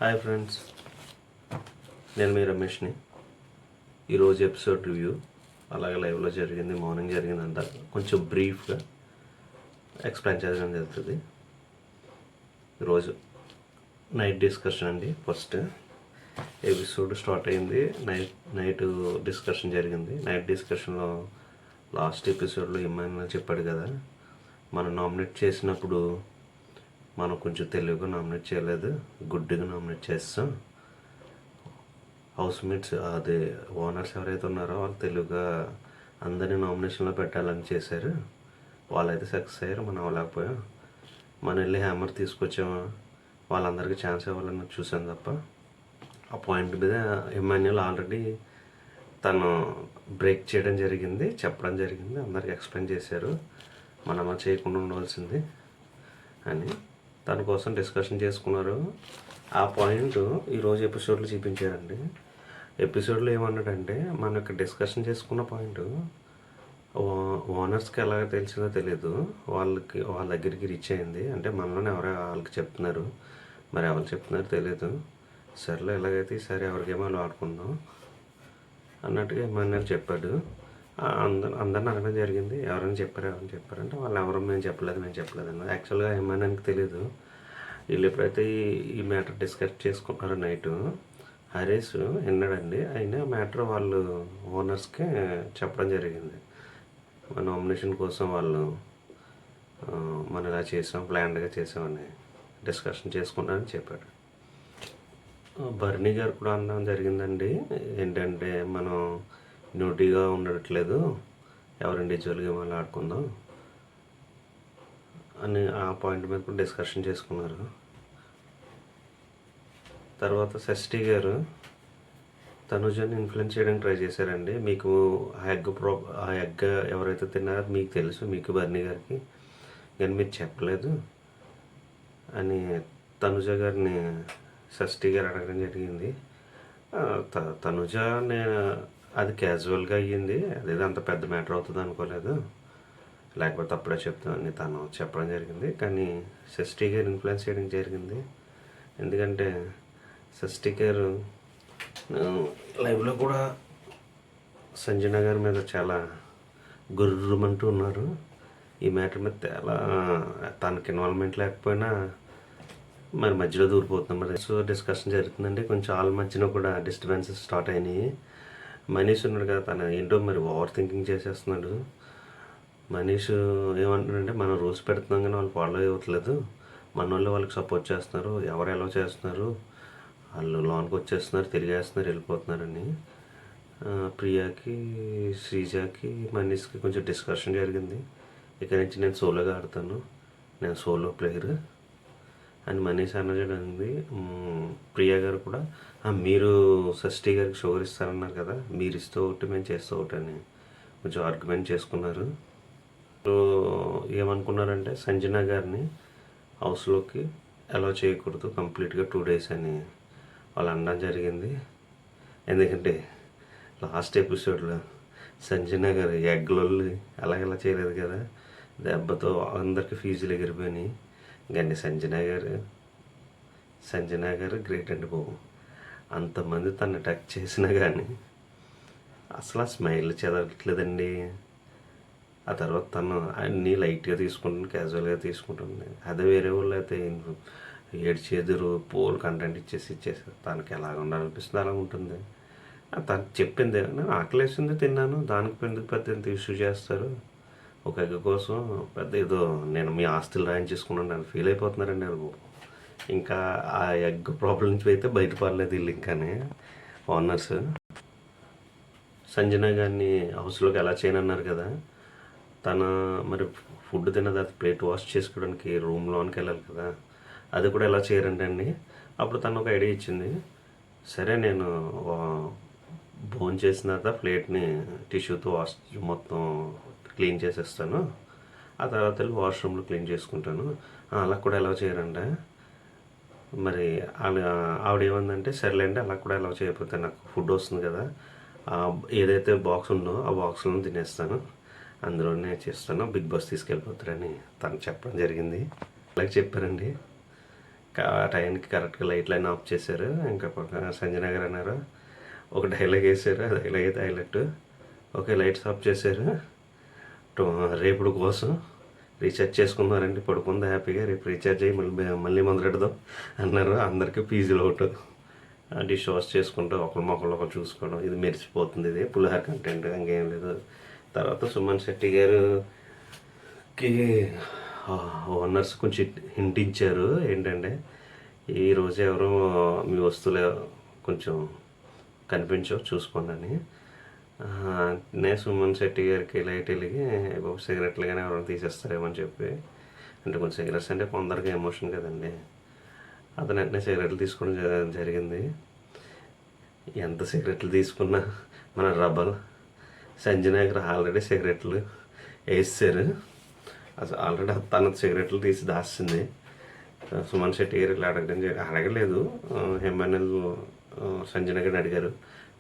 Hi friends, నేను మీ రమేష్ని. ఈరోజు episode review అలాగే లైవ్లో జరిగింది, మార్నింగ్ జరిగిందంట కొంచెం బ్రీఫ్గా ఎక్స్ప్లెయిన్ చేయడం జరుగుతుంది. ఈరోజు నైట్ డిస్కషన్ అండి. ఫస్ట్ ఎపిసోడ్ స్టార్ట్ అయింది, నైట్ డిస్కషన్ జరిగింది. నైట్ డిస్కషన్లో లాస్ట్ ఎపిసోడ్లో ఏమైనా చెప్పాడు కదా, మనం నామినేట్ చేసినప్పుడు మనం కొంచెం తెలివిగా నామినేట్ చేయలేదు, గుడ్డిగా నామినేట్ చేస్తాం. హౌస్ మేట్స్ అదే ఓనర్స్ ఎవరైతే ఉన్నారో వాళ్ళు తెలివిగా అందరినీ నామినేషన్లో పెట్టాలని చేశారు. వాళ్ళైతే సక్సెస్ అయ్యారు, మనం అవ్వలేకపోయాం. మనం వెళ్ళి హ్యామర్ తీసుకొచ్చాము, వాళ్ళందరికీ ఛాన్స్ ఇవ్వాలని చూసాను తప్ప. ఆ పాయింట్ మీద ఎమ్మాన్యుల్ ఆల్రెడీ తను బ్రేక్ చేయడం జరిగింది, చెప్పడం జరిగింది, అందరికి ఎక్స్ప్లెయిన్ చేశారు మనం అలా చేయకుండా ఉండవలసింది అని. దాని కోసం డిస్కషన్ చేసుకున్నారు. ఆ పాయింట్ ఈరోజు ఎపిసోడ్లో చూపించారండి. ఎపిసోడ్లో ఏమన్నాడంటే, మన యొక్క డిస్కషన్ చేసుకున్న పాయింట్ ఓనర్స్కి ఎలాగ తెలిసిందో తెలియదు, వాళ్ళ దగ్గరికి రీచ్ అయింది. అంటే మనలోనే ఎవరో వాళ్ళకి చెప్తున్నారు, మరి ఎవరు చెప్తున్నారో తెలియదు. సర్లే ఎలాగైతే సరే ఎవరికేమో వాళ్ళు ఆడుకుందాం అన్నట్టుగా ఏమన్నా చెప్పాడు. అందరిని అడగడం జరిగింది, ఎవరైనా చెప్పారంటే వాళ్ళు ఎవరు మేము చెప్పలేదు అన్నది. యాక్చువల్గా ఏమన్నానికి తెలియదు. వీళ్ళు ఎప్పుడైతే ఈ మ్యాటర్ డిస్కస్ చేసుకుంటున్నారో నైట్, హరీష్ విన్నాడండి. అయినా మ్యాటర్ వాళ్ళు ఓనర్స్కి చెప్పడం జరిగింది. మన నామినేషన్ కోసం వాళ్ళు మనం ఇలా చేసాం, ప్లాన్డ్గా చేసామని డిస్కషన్ చేసుకున్నారని చెప్పాడు. బర్నీ గారు కూడా అనడం జరిగిందండి, ఏంటంటే మనం న్యూటీగా ఉండట్లేదు, ఎవరు ఇండివిజువల్గా మళ్ళీ ఆడుకుందాం అని ఆ పాయింట్ మీద కూడా డిస్కషన్ చేసుకున్నారు. తర్వాత షష్ఠి గారు తనుజని ఇన్ఫ్లుయెన్స్ చేయడానికి ట్రై చేశారండి. మీకు ఆ ఎగ్ ఎవరైతే తిన్నారో మీకు తెలుసు, మీకు బర్నీ గారికి, కానీ మీరు చెప్పలేదు అని తనుజ గారిని షష్ఠి గారు అడగడం జరిగింది. తనుజ అది క్యాజువల్గా అయ్యింది, అదేదో అంత పెద్ద మ్యాటర్ అవుతుంది అనుకోలేదు, లేకపోతే అప్పుడే చెప్తామని తను చెప్పడం జరిగింది. కానీ షష్ఠి గారు ఇన్ఫ్లుయెన్స్ చేయడం జరిగింది. ఎందుకంటే షష్ఠి గారు లైవ్లో కూడా సంజన గారి మీద చాలా గుర్రుమంటూ ఉన్నారు. ఈ మ్యాటర్ మీద చాలా తనకి ఇన్వాల్వ్మెంట్ లేకపోయినా మరి మధ్యలో దూరిపోతున్నాం. మరి సో డిస్కషన్ జరుగుతుందండి. కొంచెం వాళ్ళ మధ్యన కూడా డిస్టర్బెన్సెస్ స్టార్ట్ అయినాయి. మనీష్ ఉన్నాడు కదా, తను ఏంటో మరి ఓవర్ థింకింగ్ చేసేస్తున్నాడు. మనీష్ ఏమంటున్నాడంటే, మనం రూల్స్ పెడుతున్నాం కానీ వాళ్ళు ఫాలో అవ్వట్లేదు, మన వాళ్ళు వాళ్ళకి సపోర్ట్ చేస్తున్నారు, ఎవరు ఎలా చేస్తున్నారు, వాళ్ళు లోన్కి వచ్చేస్తున్నారు, తిరిగేస్తున్నారు, వెళ్ళిపోతున్నారని. ప్రియాకి, శ్రీజాకి, మనీష్కి కొంచెం డిస్కషన్ జరిగింది. ఇక్కడి నుంచి నేను సోలోగా ఆడతాను, నేను సోలో ప్లేయర్ అని మనీష్ అనజండి. ప్రియా గారు కూడా మీరు షష్ఠి గారికి షుగర్ ఇస్తారన్నారు కదా, మీరు ఇస్తూ ఒకటి మేము చేస్తూ ఒకటి అని కొంచెం ఆర్గ్యుమెంట్ చేసుకున్నారు. ఏమనుకున్నారంటే సంజన గారిని హౌస్లోకి అలౌ చేయకూడదు కంప్లీట్గా 2 days అని వాళ్ళు అనడం జరిగింది. ఎందుకంటే లాస్ట్ ఎపిసోడ్లో సంజన గారు ఎగ్లొల్లి అలాగెలా చేయలేదు కదా, దెబ్బతో అందరికీ ఫీజులు ఎగిరిపోయినాయి. కానీ సంజన గారు గ్రేట్ అండి బాబు. అంతమంది తను అటాక్ చేసినా కానీ అసలు ఆ స్మైల్ చెదరట్లేదండి. ఆ తర్వాత తను అన్నీ లైట్గా తీసుకుంటుంది, క్యాజువల్గా తీసుకుంటుంది. అదే వేరే వాళ్ళు అయితే ఏడ్చేదురు పోల్ కంటెంట్ ఇచ్చేసారు. తనకి ఎలాగ ఉండాలనిపిస్తుంది అలా ఉంటుంది. తను చెప్పింది, నేను ఆకలేసింది తిన్నాను, దానికి పెద్ద ఇష్యూ చేస్తారు. ఒక ఎగ్ కోసం పెద్ద ఏదో నేను మీ ఆస్తులు రాయించేసుకున్నాను అని ఫీల్ అయిపోతున్నారండి వాళ్ళు. ఇంకా ఆ ఎగ్ ప్రాబ్లం నుంచి అయితే బయటపడలేదు వీళ్ళు. ఇంకానే ఓనర్స్ సంజన గారిని హౌస్లోకి ఎలా చేయనన్నారు కదా, తన మరి ఫుడ్ తిన్న తర్వాత ప్లేట్ వాష్ చేసుకోవడానికి రూమ్లోనికి వెళ్ళాలి కదా, అది కూడా ఎలా చేయరండి. అప్పుడు తను ఒక ఐడియా ఇచ్చింది, సరే నేను భోజనం చేసిన తర్వాత ప్లేట్ని టిష్యూతో వాష్ మొత్తం క్లీన్ చేసేస్తాను, ఆ తర్వాత వెళ్ళి వాష్రూమ్లో క్లీన్ చేసుకుంటాను. అలా కూడా ఎలా చేయరండి. మరి ఆవిడ ఏమందంటే, సరేలేండి అలా కూడా ఎలా చేయకపోతే నాకు ఫుడ్ వస్తుంది కదా, ఏదైతే బాక్స్ ఉందో ఆ బాక్స్లో తినేస్తాను, అందులోనే చేస్తాను, బిగ్ బాస్ తీసుకెళ్ళిపోతారని తను చెప్పడం జరిగింది. అలాగే చెప్పారండి. టైంకి కరెక్ట్గా లైట్లు అన్నీ ఆఫ్ చేశారు. ఇంకా సంజయ్ గారు అన్నారు, ఒక డైలాగ్ వేసారు. ఆ డైలాగ్ అయితే హైలైట్. ఓకే, లైట్స్ ఆఫ్ చేశారు, రేపుడు కోసం రీఛార్జ్ చేసుకున్నారండి, పడుకుందా హ్యాపీగా, రేపు రీఛార్జ్ అయ్యి మళ్ళీ మొదలెడదాం అన్నారు. అందరికీ పీజీలో ఒకటి డిష్ వాష్ చేసుకుంటూ ఒకరు చూసుకోవడం, ఇది మెరిసిపోతుంది, ఇది పులిహార కంటెంట్, ఇంకేం లేదు. తర్వాత సుమన్ శెట్టి గారికి ఓనర్స్ కొంచెం హింట్ ఇచ్చారు, ఏంటంటే ఈరోజు ఎవరు మీ వస్తువులు కొంచెం కనిపించవు చూసుకోండి అని. నేను సుమన్ శెట్టి గారికి లైట్ వెలిగి సిగరెట్లు కానీ ఎవరైనా తీసేస్తారేమో అని చెప్పి, అంటే కొంచెం సిగరెట్స్ అంటే కొందరికి ఎమోషన్ కదండి, అతను వెంటనే సిగరెట్లు తీసుకోవడం జరిగింది. ఎంత సిగరెట్లు తీసుకున్నా మన రబ్బల్ సంజయ్ గారు ఆల్రెడీ సిగరెట్లు వేసారు. అసలు ఆల్రెడీ తన సిగరెట్లు తీసి దాచింది. సుమన్ శెట్టి గారు ఇట్లా అడగలేదు. ఎంఎన్ఎల్ సంజయ్ గారిని అడిగారు,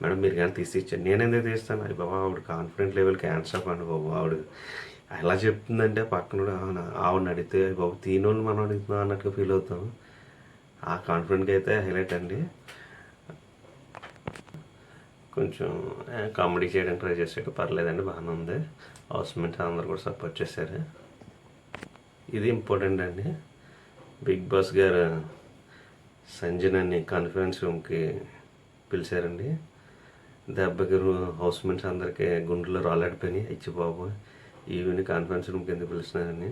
మేడం మీరు కానీ తీసి ఇచ్చారు. నేను ఎందుకు తీస్తాను? అది బాబా ఆవిడ కాన్ఫిడెంట్ లెవెల్కి ఆన్సర్ అవ్వండి బాబు. ఆవిడ ఎలా చెప్తుందంటే పక్కన ఆవిడని అడిగితే బాబు తీనోళ్ళు మనం అడుగుతున్నాం అన్నట్టుగా ఫీల్ అవుతాం. ఆ కాన్ఫిడెంట్కి అయితే హైలైట్ అండి. కొంచెం కామెడీ చేయడానికి ట్రై చేసాడు, పర్లేదండి, బాగానే ఉంది. హౌస్మేట్స్ అందరూ కూడా సపోర్ట్ చేశారు. ఇది ఇంపార్టెంట్ అండి. బిగ్ బాస్ గారు సంజనాని కాన్ఫరెన్స్ రూమ్కి పిలిచారండి. దెబ్బకి హౌస్మేట్స్ అందరికీ గుండెలో రాలాడిపోయినాయి. ఇచ్చి బాబు ఈవిని కాన్ఫరెన్స్ రూమ్కి ఎందుకు పిలిచినారని.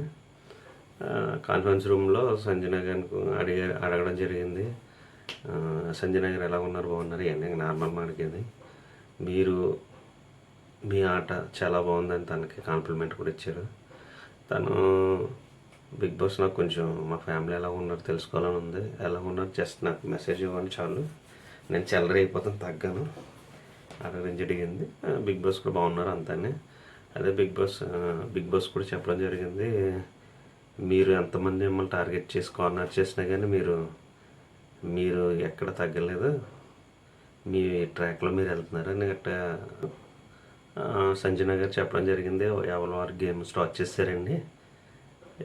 కాన్ఫరెన్స్ రూమ్లో సంజన గారిని అడగడం జరిగింది. సంజన గారు ఎలా ఉన్నారు, బాగున్నారు, ఇవన్నీ నార్మల్గా అడిగేది. మీ ఆట చాలా బాగుందని తనకి కాంప్లిమెంట్ కూడా ఇచ్చారు. తను బిగ్ బాస్ నాకు కొంచెం మా ఫ్యామిలీ ఎలా ఉన్నారు తెలుసుకోవాలని ఉంది, ఎలా ఉన్నారు జస్ట్ నాకు మెసేజ్ ఇవ్వండి చాలు, నేను చెల్లరి అయిపోతాను, తగ్గాను అడగడం జరిగింది. బిగ్ బాస్ కూడా బాగున్నారు అంతానే. అదే బిగ్ బాస్ కూడా చెప్పడం జరిగింది, మీరు ఎంతమంది మిమ్మల్ని టార్గెట్ చేసి కార్నర్ చేసినా కానీ మీరు ఎక్కడ తగ్గలేదు, మీ ట్రాక్లో మీరు వెళ్తున్నారు అని గట్ట సంజన గారు చెప్పడం జరిగింది. ఎవరి వారు గేమ్ స్టార్ట్ చేశారండి,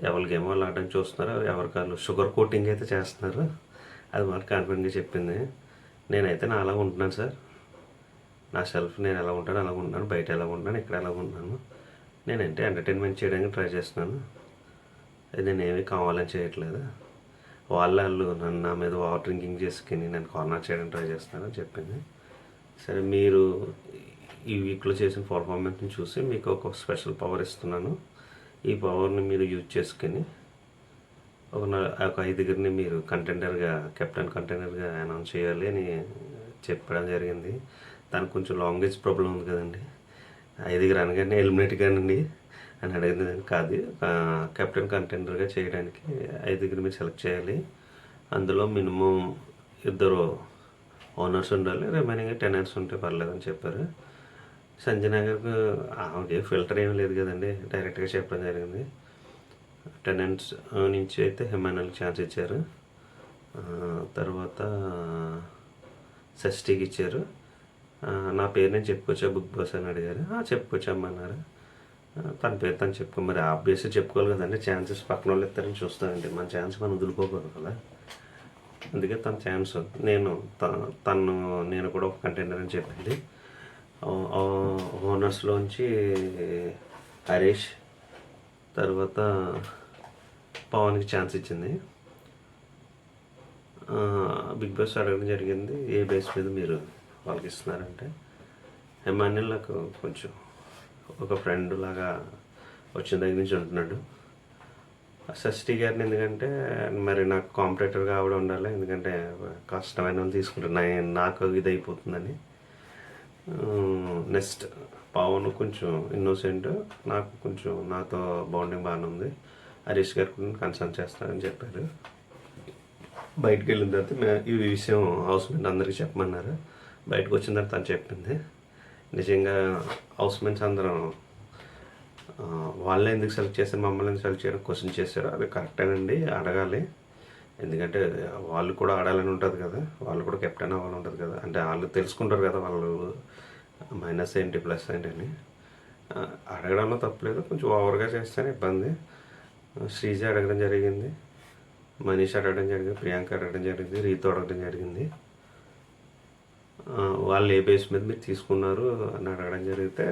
ఎవరి గేమ్ వాళ్ళు ఆడడానికి చూస్తున్నారు, ఎవరికాళ్ళు షుగర్ కోటింగ్ అయితే చేస్తున్నారు, అది మాకు కాన్ఫిడెంట్గా చెప్పింది. నేనైతే నా అలా ఉంటున్నాను సార్, నా సెల్ఫ్ నేను ఎలా ఉంటాను అలా ఉంటున్నాను, బయట ఎలా ఉంటున్నాను, ఇక్కడ ఎలా ఉంటున్నాను, నేనంటే ఎంటర్టైన్మెంట్ చేయడానికి ట్రై చేస్తున్నాను, నేనేమీ కావాలని చేయట్లేదు, వాళ్ళు నన్ను నా మీద ఓవర్ డ్రింకింగ్ చేసుకుని నేను కార్నర్ చేయడానికి ట్రై చేస్తున్నానని చెప్పింది. సరే, మీరు ఈ వీక్లో చేసిన పర్ఫార్మెన్స్ని చూసి మీకు ఒక స్పెషల్ పవర్ ఇస్తున్నాను, ఈ పవర్ని మీరు యూజ్ చేసుకుని ఒక 5 మీరు కెప్టెన్ కంటెండర్గా అనౌన్స్ చేయాలి అని చెప్పడం జరిగింది. దానికి కొంచెం లాంగ్వేజ్ ప్రాబ్లం ఉంది కదండి, 5 అనగానే ఎలిమినేట్ కానండి అని అడిగింది. కాదు, కెప్టెన్ కంటెండర్గా చేయడానికి 5 మీరు సెలెక్ట్ చేయాలి, అందులో మినిమం 2 ఓనర్స్ ఉండాలి, రిమైనింగ్ టెనెంట్స్ ఉంటే పర్లేదని చెప్పారు. సంజన గారికి ఆవిడ ఫిల్టర్ ఏమీ లేదు కదండి, డైరెక్ట్గా చెప్పడం జరిగింది. టెనెంట్స్ నుంచి అయితే హిమానల్కి ఛాన్స్ ఇచ్చారు, తర్వాత షష్ఠికి ఇచ్చారు. నా పేరు నేను చెప్పుకోవచ్చా బిగ్ బాస్ అని అడిగారు. చెప్పుకోవచ్చమ్మన్నారు. తన పేరు తను చెప్పుకో, మరి ఆబ్వియస్గా చెప్పుకోవాలి కదండి, ఛాన్సెస్ పక్కన వాళ్ళు ఇస్తారని చూస్తానండి, మన ఛాన్స్ మనం వదులుకోకూడదు కదా, అందుకే తన ఛాన్స్ నేను కూడా ఒక కంటెండర్ అని చెప్పింది. ఓనర్స్లోంచి హరీష్, తర్వాత పవన్కి ఛాన్స్ ఇచ్చింది. బిగ్ బాస్ అడగడం జరిగింది, ఏ బేస్ మీద మీరు వాళ్ళకి ఇస్తున్నారంటే, ఎమాన్యుల్ నాకు కొంచెం ఒక ఫ్రెండ్ లాగా వచ్చిన దగ్గర నుంచి ఉంటున్నాడు. షష్ఠి గారిని ఎందుకంటే మరి నాకు కాంపిటేటర్గా ఆవిడ ఉండాలి, ఎందుకంటే కష్టమైన వాళ్ళు తీసుకుంటారు, నాకు ఇది అయిపోతుందని. నెక్స్ట్ పవన్ కొంచెం ఇన్నోసెంట్, నాకు కొంచెం నాతో బాండింగ్ బాగానే ఉంది, హరీష్ గారు కూడా కన్సల్ట్ చేస్తారని చెప్పారు. బయటకు వెళ్ళిన తర్వాత ఈ విషయం హౌస్మేట్ అందరికీ చెప్పమన్నారు. బయటకు వచ్చిన తర్వాత తను చెప్పింది, నిజంగా హౌస్మేట్స్ అందరం వాళ్ళే ఎందుకు సెలెక్ట్ చేశారు, మమ్మల్ని ఎందుకు సెలెక్ట్ చేయడం క్వశ్చన్ చేశారు, అది కరెక్టేనండి, అడగాలి, ఎందుకంటే వాళ్ళు కూడా ఆడాలని ఉంటుంది కదా, వాళ్ళు కూడా కెప్టెన్ అవ్వాలని ఉంటుంది కదా, అంటే వాళ్ళు తెలుసుకుంటారు కదా వాళ్ళు మైనస్ ఏంటి ప్లస్ ఏంటి అని. అడగడంలో తప్పలేదు, కొంచెం ఓవర్గా చేస్తేనే ఇబ్బంది. శ్రీజ అడగడం జరిగింది, మనీష్ అడగడం జరిగింది, ప్రియాంక అడగడం జరిగింది, రీతు అడగడం జరిగింది. వాళ్ళు ఏ బేస్ మీద మీరు తీసుకున్నారు అని అడగడం జరిగితే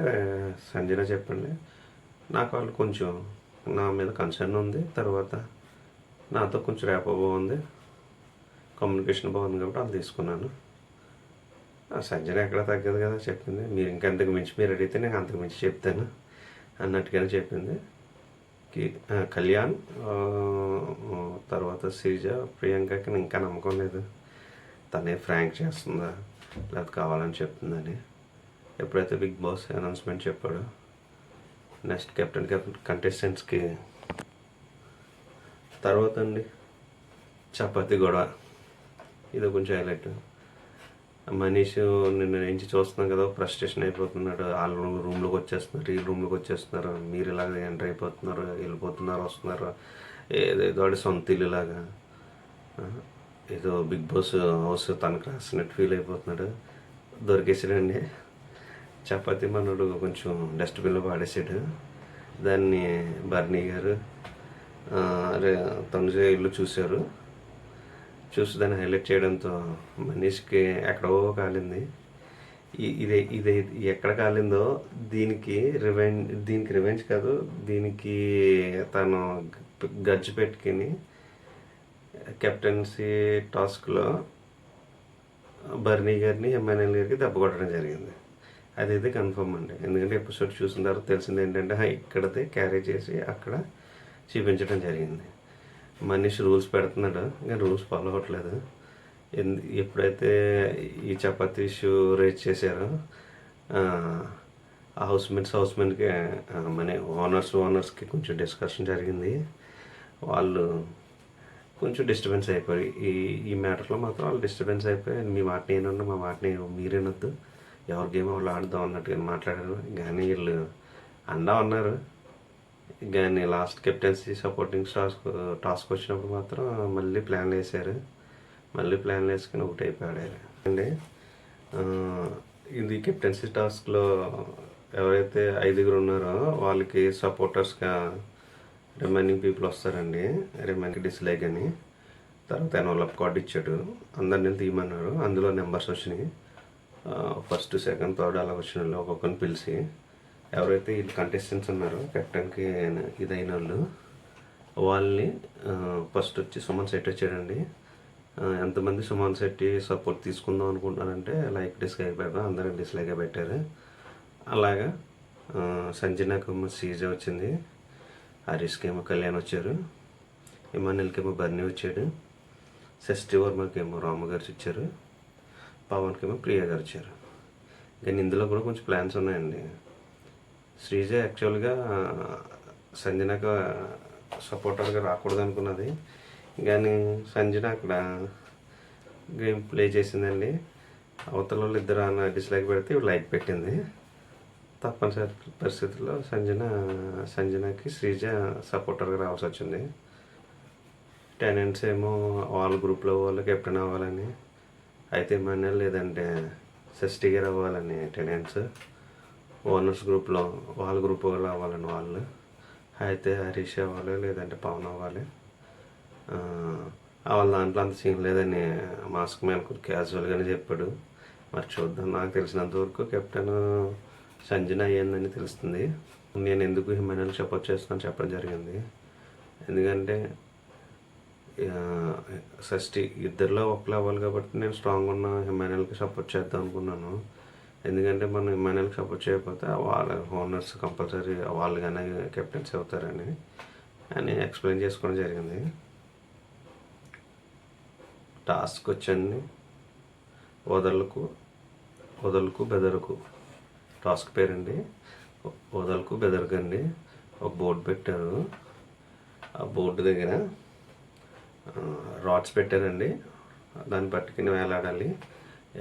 సంజన చెప్పండి, నాకు వాళ్ళు కొంచెం నా మీద కన్సర్న్ ఉంది, తర్వాత నాతో కొంచెం ర్యాపో బాగుంది, కమ్యూనికేషన్ బాగుంది కాబట్టి వాళ్ళు తీసుకున్నాను. సంజన ఎక్కడ తగ్గదు కదా చెప్పింది. మీరు ఇంకంతకు మించి మీరు అడిగితే నేను అంతకు మించి చెప్తాను అన్నట్టుగానే చెప్పింది. కళ్యాణ్ తర్వాత శ్రీజ, ప్రియాంకకి ఇంకా నమ్మకం లేదు, తనే ఫ్రాంక్ చేస్తుందా లేకపోతే కావాలని చెప్తుందని. ఎప్పుడైతే బిగ్ బాస్ అనౌన్స్మెంట్ చెప్పాడో నెక్స్ట్ కెప్టెన్ కంటెస్టెంట్స్కి తర్వాత అండి చపాతి గొడవ, ఇది కొంచెం హైలైట్. మనీష్ నిన్న నుంచి చూస్తున్నాం కదా, ఫ్రస్ట్రేషన్ అయిపోతున్నాడు. వాళ్ళు రూమ్లోకి వచ్చేస్తున్నారు, ఈ రూమ్లోకి వచ్చేస్తున్నారు, మీరు ఇలాగ ఎంటర్ అయిపోతున్నారు, వెళ్ళిపోతున్నారు, వస్తున్నారు, ఏదేదో సొంత ఇల్లులాగా, ఏదో బిగ్ బాస్ హౌస్ తనకు రాసినట్టు ఫీల్ అయిపోతున్నాడు. దొరికేసాడండి చపాతి. మనోడు కొంచెం డస్ట్బిన్లో పాడేసాడు. దాన్ని బర్నీ గారు తనుజ ఇల్లు చూశారు. చూసి దాన్ని హైలైట్ చేయడంతో మనీష్కి ఎక్కడో కాలింది. ఇది ఎక్కడ కాలిందో దీనికి రివెంజ్ కాదు, దీనికి తను గజ్జి పెట్టుకుని కెప్టెన్సీ టాస్క్లో బర్నీ గారిని ఎంఎన్ఎల్ గారికి దెబ్బ కొట్టడం జరిగింది. అదైతే కన్ఫర్మ్ అండి. ఎందుకంటే ఎపిసోడ్ చూసిన తర్వాత తెలిసింది ఏంటంటే ఇక్కడతే క్యారీ చేసి అక్కడ చూపించడం జరిగింది. మనీష్ రూల్స్ పెడుతున్నాడు కానీ రూల్స్ ఫాలో అవ్వట్లేదు. ఎప్పుడైతే ఈ చపాతీ ఇష్యూ రేజ్ చేశారో ఆ హౌస్మెంట్కి మన ఓనర్స్కి కొంచెం డిస్కషన్ జరిగింది. వాళ్ళు కొంచెం డిస్టర్బెన్స్ అయిపోయి ఈ మ్యాటర్లో మాత్రం వాళ్ళు డిస్టర్బెన్స్ అయిపోయి మీ మాటని ఏమన్నా మా మాటని మీరేనొద్దు, ఎవరి గేమ్ వాళ్ళు ఆడుదాం అన్నట్టుగా మాట్లాడారు. కానీ వీళ్ళు అండా ఉన్నారు. కానీ లాస్ట్ కెప్టెన్సీ సపోర్టింగ్ టాస్క్ వచ్చినప్పుడు మాత్రం మళ్ళీ ప్లాన్లు వేసారు. మళ్ళీ ప్లాన్లు వేసుకుని ఒకటి అయిపోయాడు అండి. ఇది కెప్టెన్సీ టాస్క్లో ఎవరైతే 5 ఉన్నారో వాళ్ళకి సపోర్టర్స్గా రిమైనింగ్ పీపుల్ వస్తారండి. రిమైనింగ్ డిస్లైక్ అని తర్వాత ఎన్వలప్ కార్డు ఇచ్చాడు, అందరిని తీయమన్నాడు. అందులో నెంబర్స్ వచ్చినాయి, ఫస్ట్ సెకండ్ థర్డ్ అలా వచ్చిన వాళ్ళు ఒక్కొక్కరిని పిలిచి ఎవరైతే వీళ్ళు కంటెస్టెంట్స్ ఉన్నారో కెప్టెన్కి ఇదైన వాళ్ళని ఫస్ట్ వచ్చి సుమన్ శెట్టి వచ్చాడండి. ఎంతమంది సుమన్ శెట్టి సపోర్ట్ తీసుకుందాం అనుకుంటున్నారంటే డిస్లైక్ పెట్టారు, అందరికి డిస్లైక్ పెట్టారు. అలాగా సంజనాకు సీజ వచ్చింది, హరీష్కి ఏమో కళ్యాణ్ వచ్చారు, ఇమానుయల్కి ఏమో బర్నీ వచ్చాడు, షష్ఠి వర్మకి ఏమో రాము గారు ఇచ్చారు, పవన్కి ఏమో ప్రియా గారు వచ్చారు. కానీ ఇందులో కూడా కొంచెం ప్లాన్స్ ఉన్నాయండి. శ్రీజ యాక్చువల్గా సంజనకు సపోర్టర్గా రాకూడదు అనుకున్నది, కానీ సంజన అక్కడ గేమ్ ప్లే చేసిందండి. అవతల వాళ్ళు ఇద్దరు అన్న డిస్లైక్ పెడితే ఇవి లైక్ పెట్టింది. తప్పనిసరి పరిస్థితుల్లో సంజనకి శ్రీజ సపోర్టర్గా రావాల్సి వచ్చింది. టెనెంట్స్ ఏమో వాళ్ళ గ్రూప్లో వాళ్ళు కెప్టెన్ అవ్వాలని, అయితే మన లేదంటే షష్ఠి గారు అవ్వాలని టెనెంట్స్, ఓనర్స్ గ్రూప్లో వాళ్ళ గ్రూప్ వాళ్ళు అవ్వాలని వాళ్ళు, అయితే హరీష్ అవ్వాలి లేదంటే పవన్ అవ్వాలి. వాళ్ళ దాంట్లో అంత సీన్ లేదని మాస్క్ మ్యాన్ క్యాజువల్గానే చెప్పాడు. మరి చూద్దాం. నాకు తెలిసినంత వరకు కెప్టెన్ సంజన అయ్యిందని తెలుస్తుంది. నేను ఎందుకు హిమానల్కి సపోర్ట్ చేస్తున్నాను చెప్పడం జరిగింది. ఎందుకంటే షష్ఠి ఇద్దరిలో ఒకరు అవ్వాలి కాబట్టి నేను స్ట్రాంగ్ ఉన్న హిమానల్కి సపోర్ట్ చేద్దాం అనుకున్నాను. ఎందుకంటే మనం హిమానల్కి సపోర్ట్ చేయకపోతే వాళ్ళ ఓనర్స్ కంపల్సరీ వాళ్ళు కానీ కెప్టెన్స్ అవుతారని అని ఎక్స్ప్లెయిన్ చేసుకోవడం జరిగింది. టాస్క్ వచ్చండి వదలకు బెదరకు టాస్క్ పేరండి. వదలకు బెదరకు అండి. ఒక బోర్డు పెట్టారు, ఆ బోర్డు దగ్గర రాడ్స్ పెట్టారండి. దాన్ని పట్టుకుని వేలాడాలి.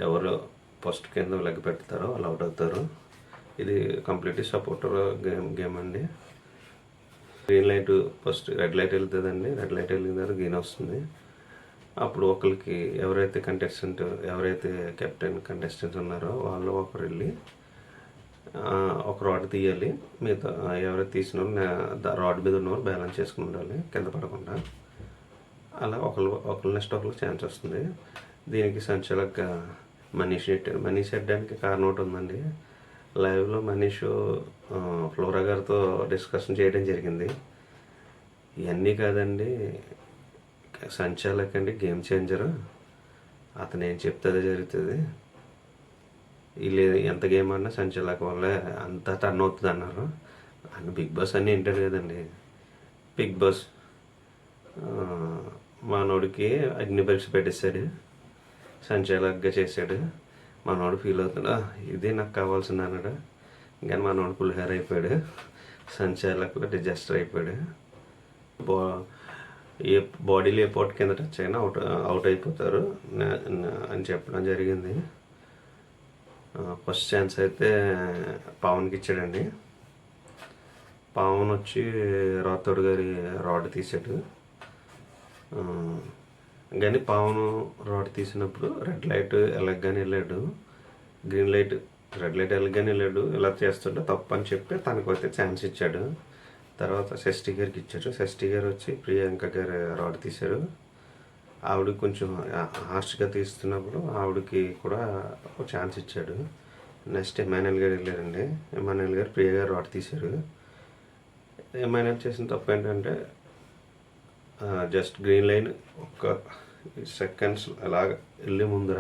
ఎవరు ఫస్ట్ కింద లెగ్ పెడతారో వాళ్ళు అవుట్ అవుతారు. ఇది కంప్లీట్లీ సపోర్టర్ గేమ్ అండి. Green light first red light వెళ్తుందండి. రెడ్ లైట్ వెళ్ళిన తర్వాత గ్రీన్ వస్తుంది. అప్పుడు ఒకరికి ఎవరైతే కెప్టెన్ కంటెస్టెంట్స్ ఉన్నారో వాళ్ళు ఒకరు వెళ్ళి ఒక రాడ్ తీయాలి. మిగతా ఎవరైతే తీసిన రాడ్ మీద ఉన్నవారు బ్యాలెన్స్ చేసుకుని ఉండాలి కింద పడకుండా. అలా ఒకళ్ళు నెక్స్ట్ ఒకళ్ళు ఛాన్స్ వస్తుంది. దీనికి సంచలక మనీష్ నెట్టారు. మనీష్ నెట్టడానికి కారణం ఒకటి ఉందండి. లైవ్లో మనీష్ ఫ్లోరా గారితో డిస్కషన్ చేయడం జరిగింది. ఇవన్నీ కాదండి, సంచాలక్ అండి గేమ్ చేంజరు, అతను ఏం చెప్తే అదే జరుగుతుంది, వీళ్ళు ఎంత గేమ్ అన్నా సంచాలక్ వల్లే అంత టర్న్ అవుతుంది అన్నారు. అన్న బిగ్ బాస్ అన్నీ వింటారు కదండి. బిగ్ బాస్ మనోడికి అగ్ని పరీక్ష పెట్టేశాడు, సంచాలక్గా చేశాడు. మనోడు ఫీల్ అవుతాడు, ఇది నాకు కావాల్సింది అన్నాడు. కానీ మనోడు పులిహార అయిపోయాడు, సంచాలకులు డిజాస్టర్ అయిపోయాడు. ఏ బాడీలో ఏ పోట్ కింద టచ్ అయినా అవుట్ అయిపోతారు అని చెప్పడం జరిగింది. ఫస్ట్ ఛాన్స్ అయితే పవన్కి ఇచ్చాడండి. పవన్ వచ్చి రాథోడ్ గారి రాడ్ తీసాడు. కానీ పవన్ రాడ్ తీసినప్పుడు రెడ్ లైట్ వెళ్ళగానే వెళ్ళాడు, గ్రీన్ లైట్ రెడ్ లైట్ వెళ్ళగానే వెళ్ళాడు. ఇలా చేస్తుంటే తప్పు అని చెప్పి తనకు అయితే ఛాన్స్ ఇచ్చాడు. తర్వాత షష్ఠి గారికి ఇచ్చాడు. షష్ఠి గారు వచ్చి ప్రియాంక గారు రాడ్ తీశారు. ఆవిడకి కొంచెం హార్ష్గా తీస్తున్నప్పుడు ఆవిడకి కూడా ఒక ఛాన్స్ ఇచ్చాడు. నెక్స్ట్ ఎమాన్యుల్ గారు వెళ్ళారండి. ఎమాన్యుల్ గారు ప్రియ గారు రాడ్ తీశారు. ఎమాన్యుల్ చేసిన తప్పు ఏంటంటే జస్ట్ గ్రీన్ లైన్ ఒక సెకండ్స్ అలాగ వెళ్ళే ముందర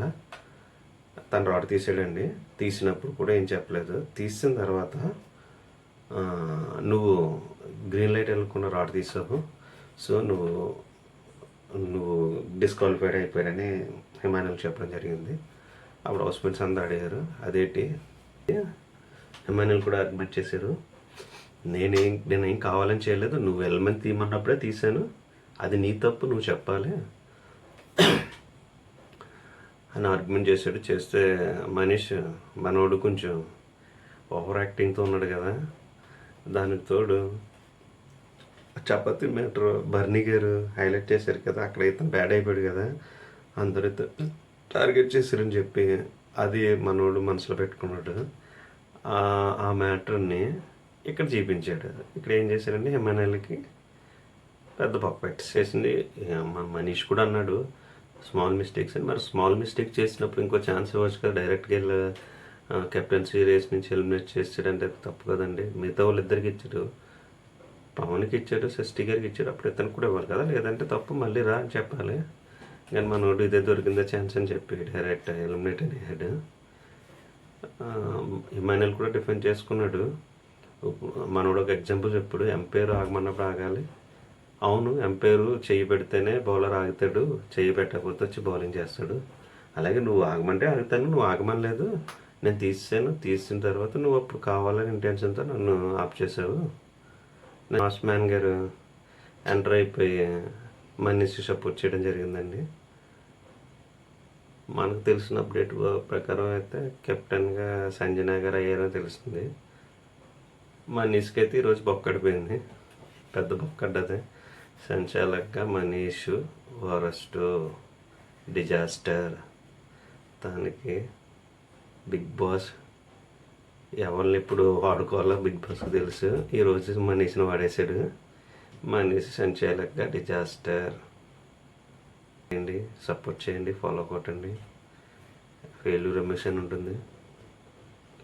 తను రాడ్ తీసాడండి. తీసినప్పుడు కూడా ఏం చెప్పలేదు. తీసిన తర్వాత నువ్వు గ్రీన్ లైట్ వెళ్ళకుండా రాడ్ తీసావు, సో నువ్వు డిస్క్వాలిఫైడ్ అయిపోయారని హిమానల్ చెప్పడం జరిగింది. అప్పుడు హౌస్మేట్స్ అందరూ అడిగారు అదేంటి. హిమానల్ కూడా అడ్మిట్ చేశారు, నేనేం కావాలని చేయలేదు, నువ్వు వెళ్ళమని తీయమన్నప్పుడే తీశాను, అది నీ తప్పు, నువ్వు చెప్పాలి అని ఆర్గ్యుమెంట్ చేశాడు. చేస్తే మనీష్ మనోడు కొంచెం ఓవర్ యాక్టింగ్తో ఉన్నాడు కదా, దానికి తోడు చపాతి మ్యాటర్ బర్నీ గారు హైలైట్ చేశారు కదా, అక్కడ ఇతను బ్యాడ్ అయిపోయాడు కదా, అందరూ టార్గెట్ చేశారని చెప్పి అది మనోడు మనసులో పెట్టుకున్నాడు. ఆ మ్యాటర్ని ఇక్కడ చూపించాడు. ఇక్కడ ఏం చేశారంటే ఎమ్మెల్యేలకి పెద్ద పర్ఫెక్ట్ చేసింది. మన మనీష్ కూడా అన్నాడు స్మాల్ మిస్టేక్స్ అని. మరి స్మాల్ మిస్టేక్ చేసినప్పుడు ఇంకో ఛాన్స్ ఇవ్వచ్చు కదా, డైరెక్ట్గా వెళ్ళి కెప్టెన్సీ రేస్ నుంచి ఎలిమినేట్ చేసాడంటే తప్పు కదండి. మిగతా వాళ్ళు ఇద్దరికి ఇచ్చాడు, పవన్కి ఇచ్చాడు, షష్ఠి గారికి ఇచ్చాడు, అప్పుడు ఇతనికి కూడా ఇవ్వాలి కదా, లేదంటే తప్పు మళ్ళీ రా అని చెప్పాలి. కానీ మనోడు ఇదే దొరికిందే ఛాన్స్ అని చెప్పి డైరెక్ట్ ఎలిమినేట్ అయ్యాడు. ఇమాన్యుల్ కూడా డిఫెండ్ చేసుకున్నాడు. మనోడు ఒక ఎగ్జాంపుల్ చెప్పాడు, ఎంపైర్ ఆగమన్నప్పుడు ఆగాలి. అవును, ఎంపైర్ చెయ్యి పెడితేనే బౌలర్ ఆగుతాడు, చెయ్యి పెట్టకపోతే వచ్చి బౌలింగ్ చేస్తాడు. అలాగే నువ్వు ఆగమంటే ఆగుతాను, నువ్వు ఆగమనలేదు, నేను తీసిన తర్వాత నువ్వు అప్పుడు కావాలని ఇంటెన్షన్తో నన్ను ఆఫ్ చేసావు. లాస్ట్ మ్యాన్ గారు ఎంటర్ అయిపోయి మనీష్ సపోర్ట్ చేయడం జరిగిందండి. మనకు తెలిసిన అప్డేట్ ప్రకారం అయితే కెప్టెన్గా సంజన గారు అయ్యారని తెలిసింది. మనీష్కి అయితే ఈరోజు బొక్కడిపోయింది, పెద్ద బొక్కడ్డది. సంచాలక్గా మనీష్ వరస్ట్ డిజాస్టర్. దానికి బిగ్ బాస్ ఎవరిని ఇప్పుడు వాడుకోవాలో బిగ్ బాస్కి తెలుసు. ఈరోజు మనీష్ని వాడేశాడు. మనీష్ సంచాలక్గా డిజాస్టర్. చేయండి, సపోర్ట్ చేయండి, ఫాలో కొట్టండి. ఫెయిల్యూర్ రమేష్ అని ఉంటుంది,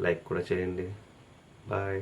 లైక్ కూడా చేయండి. బాయ్.